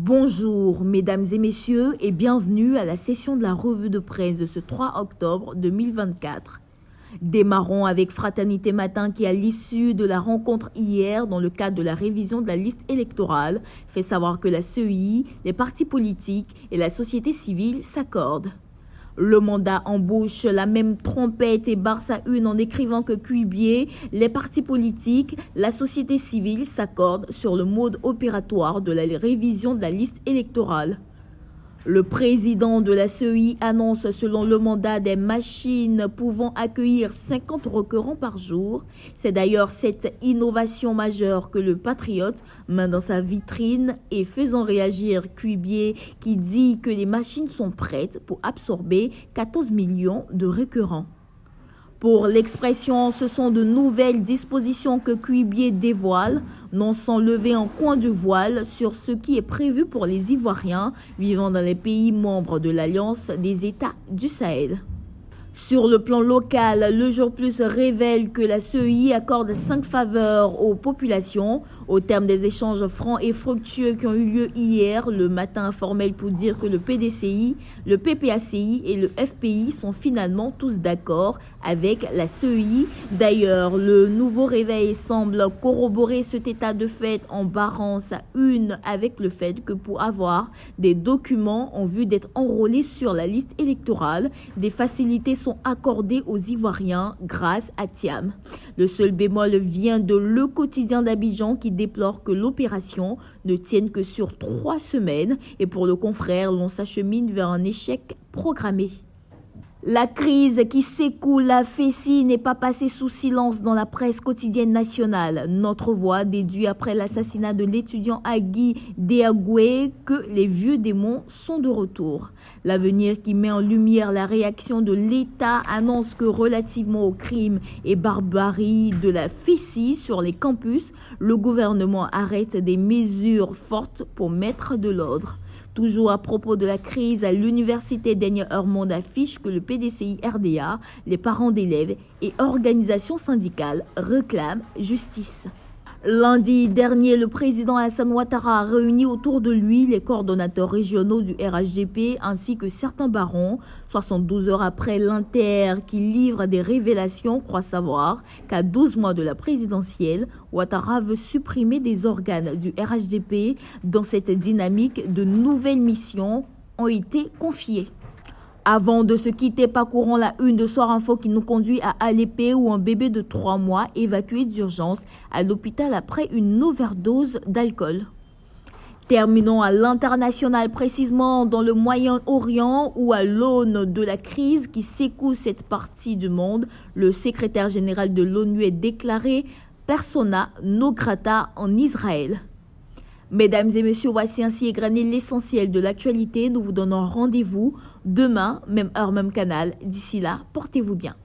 Bonjour mesdames et messieurs et bienvenue à la session de la revue de presse de ce 3 octobre 2024. Démarrons avec Fraternité Matin qui, à l'issue de la rencontre hier dans le cadre de la révision de la liste électorale, fait savoir que la CEI, les partis politiques et la société civile s'accordent. Le mandat embauche la même trompette et barre sa une en écrivant que Cuibier, les partis politiques, la société civile s'accordent sur le mode opératoire de la révision de la liste électorale. Le président de la CEI annonce selon le mandat des machines pouvant accueillir 50 requérants par jour. C'est d'ailleurs cette innovation majeure que le patriote met dans sa vitrine et faisant réagir Cuibier qui dit que les machines sont prêtes pour absorber 14 millions de requérants. Pour l'expression, ce sont de nouvelles dispositions que Cuibier dévoile, non sans lever un coin de voile sur ce qui est prévu pour les Ivoiriens vivant dans les pays membres de l'Alliance des États du Sahel. Sur le plan local, le Jour Plus révèle que la CEI accorde 5 faveurs aux populations au terme des échanges francs et fructueux qui ont eu lieu hier. Le matin informel pour dire que le PDCI, le PPACI et le FPI sont finalement tous d'accord avec la CEI. D'ailleurs, le nouveau réveil semble corroborer cet état de fait en barrant sa une avec le fait que pour avoir des documents en vue d'être enrôlés sur la liste électorale, des facilités sont accordées aux Ivoiriens grâce à Thiam. Le seul bémol vient de Le Quotidien d'Abidjan qui déplore que l'opération ne tienne que sur 3 semaines et pour le confrère, l'on s'achemine vers un échec programmé. La crise qui secoue la FECI n'est pas passée sous silence dans la presse quotidienne nationale. Notre Voix déduit après l'assassinat de l'étudiant Agui Deagoué que les vieux démons sont de retour. L'avenir qui met en lumière la réaction de l'État annonce que relativement aux crimes et barbaries de la FECI sur les campus, le gouvernement arrête des mesures fortes pour mettre de l'ordre. Toujours à propos de la crise à l'université Daniel Hermond affiche que le PDCI RDA, les parents d'élèves et organisations syndicales réclament justice. Lundi dernier, le président Alassane Ouattara a réuni autour de lui les coordonnateurs régionaux du RHDP ainsi que certains barons. 72 heures après, l'Inter qui livre des révélations croit savoir qu'à 12 mois de la présidentielle, Ouattara veut supprimer des organes du RHDP. Dans cette dynamique, de nouvelles missions ont été confiées. Avant de se quitter, parcourons la une de Soir Info qui nous conduit à Alépé où un bébé de 3 mois évacué d'urgence à l'hôpital après une overdose d'alcool. Terminons à l'international, précisément dans le Moyen-Orient où à l'aune de la crise qui secoue cette partie du monde, le secrétaire général de l'ONU est déclaré persona non grata en Israël. Mesdames et messieurs, voici ainsi égrené l'essentiel de l'actualité. Nous vous donnons rendez-vous demain, même heure, même canal. D'ici là, portez-vous bien.